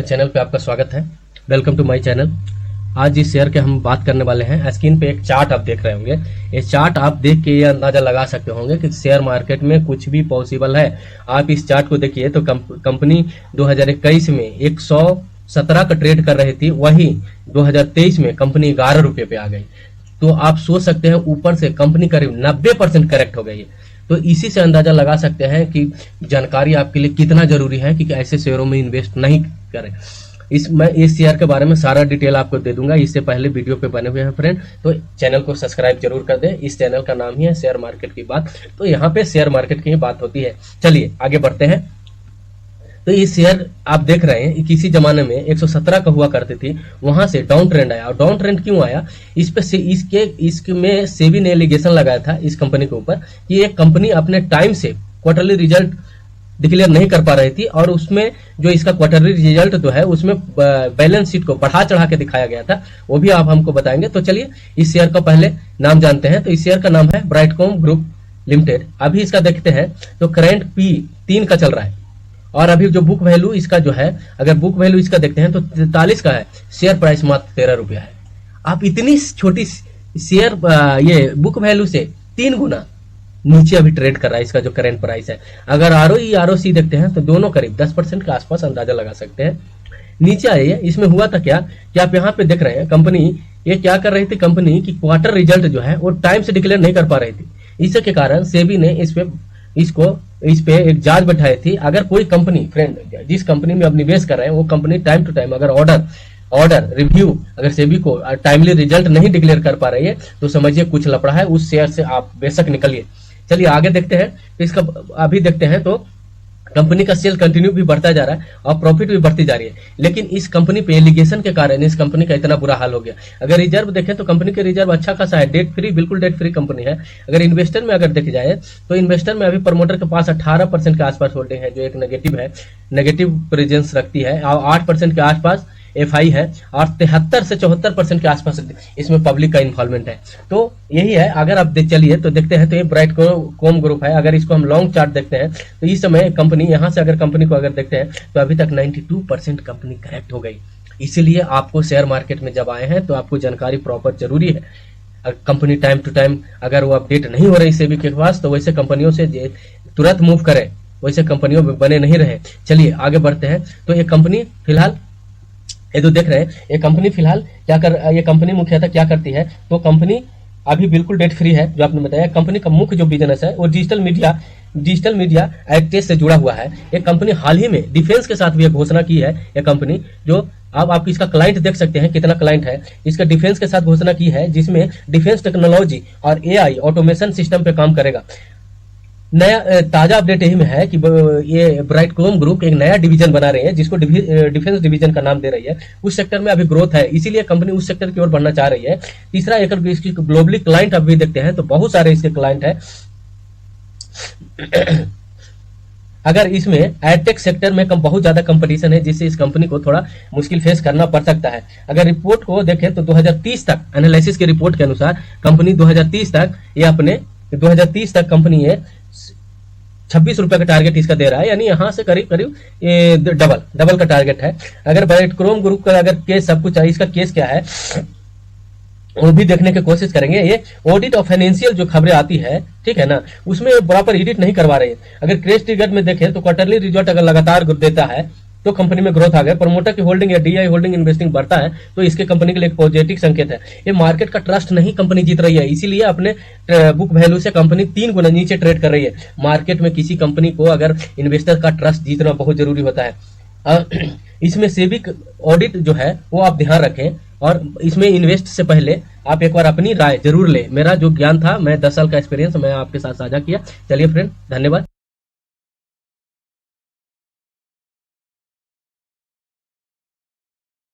मेरे चैनल पे आपका स्वागत है। Welcome to my channel. आज इस शेयर के हम बात करने वाले हैं। स्क्रीन पे एक चार्ट आप देख रहे होंगे। ये चार्ट आप देख के ये अंदाजा लगा सकते होंगे कि शेयर मार्केट में कुछ भी पॉसिबल है। आप इस चार्ट को देखिए तो कंपनी 2021 में 117 का ट्रेड कर रही थी, वही 2023 में कंपनी 11 रुपये पे आ गई। तो आप सोच सकते हैं ऊपर से कंपनी करीब 90% करेक्ट हो गई है। तो इसी से अंदाजा लगा सकते हैं कि जानकारी आपके लिए कितना जरूरी है कि ऐसे शेयरों में इन्वेस्ट नहीं करें। मैं इस शेयर के बारे में सारा डिटेल आपको दे दूंगा। इससे पहले वीडियो पे बने हुए हैं फ्रेंड, तो चैनल को सब्सक्राइब जरूर कर दें। इस चैनल का नाम ही है शेयर मार्केट की बात, तो यहाँ पे शेयर मार्केट की ही बात होती है। चलिए आगे बढ़ते हैं। तो ये शेयर आप देख रहे हैं किसी जमाने में 117 का हुआ करती थी, वहां से डाउन ट्रेंड आया। और डाउन ट्रेंड क्यों आया? इस पे इसमें सेबी ने एलिगेशन लगाया था इस कंपनी के ऊपर कि ये कंपनी अपने टाइम से क्वार्टरली रिजल्ट डिक्लेयर नहीं कर पा रही थी, और उसमें जो इसका क्वार्टरली रिजल्ट जो है उसमें बैलेंस शीट को बढ़ा चढ़ा के दिखाया गया था, वो भी आप हमको बताएंगे। तो चलिए इस शेयर का पहले नाम जानते हैं। तो इस शेयर का नाम है ब्राइटकॉम ग्रुप लिमिटेड। अभी इसका देखते हैं तो करेंट P 3 का चल रहा है, और अभी जो बुक वैल्यू इसका जो है, अगर बुक वैल्यू इसका देखते हैं तो 43 का है। शेयर प्राइस मात्र 13 रुपया है। आप इतनी छोटी शेयर ये बुक वैल्यू से 3 गुना नीचे अभी ट्रेड कर रहा है इसका जो करंट प्राइस है। अगर ROE देखते हैं तो दोनों करीब 10% के आसपास अंदाजा लगा सकते हैं। नीचे आइए, इसमें हुआ था क्या कि आप यहाँ पे देख रहे हैं कंपनी ये क्या कर रही थी। कंपनी की क्वार्टर रिजल्ट जो है वो टाइम से डिक्लेयर नहीं कर पा रही थी। इसके कारण सेबी ने इस पे एक जांच बैठाई थी। अगर कोई कंपनी फ्रेंड जिस कंपनी में अब निवेश कर रहे हैं वो कंपनी टाइम टू टाइम अगर ऑर्डर रिव्यू अगर सेबी को टाइमली रिजल्ट नहीं डिक्लेयर कर पा रही है तो समझिए कुछ लफड़ा है, उस शेयर से आप बेशक निकलिए। चलिए आगे देखते हैं। तो इसका अभी देखते हैं तो कंपनी का सेल कंटिन्यू भी बढ़ता जा रहा है और प्रॉफिट भी बढ़ती जा रही है, लेकिन इस कंपनी पे एलिगेशन के कारण इस कंपनी का इतना बुरा हाल हो गया। अगर रिजर्व देखें तो कंपनी के रिजर्व अच्छा खासा है, डेट फ्री, बिल्कुल डेट फ्री कंपनी है। अगर इन्वेस्टर में अगर देखी जाए तो इन्वेस्टर में अभी प्रमोटर के पास 18% के आसपास होल्डिंग है, जो एक नेगेटिव प्रेजेंस रखती है, और 8% के आसपास FI है, और 73 से 74% के आसपास इसमें पब्लिक का इन्वॉल्वमेंट है। तो यही है। अगर आप चलिए तो देखते हैं तो ये ब्राइटकॉम ग्रुप है। अगर इसको हम लॉन्ग चार्ट देखते हैं तो इस समय कंपनी यहाँ से अगर कंपनी को अगर देखते हैं तो अभी तक 92% कंपनी करेक्ट हो गई। इसीलिए आपको शेयर मार्केट में जब आए हैं तो आपको जानकारी प्रॉपर जरूरी है। कंपनी टाइम टू टाइम अगर वो अपडेट नहीं हो रही सेबी के पास तो वैसे कंपनियों से तुरंत मूव करें, वैसे कंपनियों में बने नहीं रहे। चलिए आगे बढ़ते हैं। तो ये कंपनी फिलहाल ये तो देख रहे हैं ये कंपनी फिलहाल ये कंपनी मुख्यतः क्या करती है, तो कंपनी अभी बिल्कुल डेट फ्री है। जो आपने बताया कंपनी का मुख्य जो बिजनेस है वो डिजिटल मीडिया एक्टेस से जुड़ा हुआ है। ये कंपनी हाल ही में डिफेंस के साथ भी एक घोषणा की है। ये कंपनी जो अब आप इसका क्लाइंट देख सकते हैं कितना क्लाइंट है, इसका डिफेंस के साथ घोषणा की है, जिसमें डिफेंस टेक्नोलॉजी और AI ऑटोमेशन सिस्टम पे काम करेगा। नया ताजा अपडेट यही में है कि ये ब्राइटकॉम ग्रुप एक नया डिवीजन बना रही है जिसको डिफेंस डिवीजन का नाम दे रही है। उस सेक्टर में अभी ग्रोथ है, इसीलिए कंपनी उस सेक्टर की ओर बढ़ना चाह रही है। तीसरा इसकी ग्लोबली क्लाइंट अभी देखते हैं तो बहुत सारे इसके क्लाइंट है। अगर इसमें एडटेक सेक्टर में बहुत ज्यादा कंपटीशन है, जिससे इस कंपनी को थोड़ा मुश्किल फेस करना पड़ सकता है। अगर रिपोर्ट को देखें तो 2030 तक एनालिसिस के रिपोर्ट के अनुसार कंपनी 2030 तक कंपनी ये 26 रुपए का टारगेट इसका दे रहा है, यानी यहाँ से करीब डबल का टारगेट है। अगर ब्राइटकॉम ग्रुप का अगर केस सब कुछ इसका केस क्या है वो भी देखने की कोशिश करेंगे। ये ऑडिट और फाइनेंशियल जो खबरें आती है, ठीक है ना, उसमें प्रॉपर एडिट नहीं करवा रहे हैं। अगर क्रेश ट्रिगर में देखें तो क्वार्टरली रिजल्ट अगर लगातार देता है तो कंपनी में ग्रोथ आ गया। प्रमोटर की होल्डिंग या DI होल्डिंग इन्वेस्टिंग बढ़ता है तो इसके कंपनी के लिए एक पॉजिटिव संकेत है। ये मार्केट का ट्रस्ट नहीं कंपनी जीत रही है, इसीलिए अपने बुक वैल्यू से कंपनी 3 गुना नीचे ट्रेड कर रही है। मार्केट में किसी कंपनी को अगर इन्वेस्टर का ट्रस्ट जीतना बहुत जरूरी होता है। इसमें सेबी ऑडिट जो है वो आप ध्यान रखें, और इसमें इन्वेस्ट से पहले आप एक बार अपनी राय जरूर लें। मेरा जो ज्ञान था, मैं 10 साल का एक्सपीरियंस मैं आपके साथ साझा किया। चलिए फ्रेंड, धन्यवाद।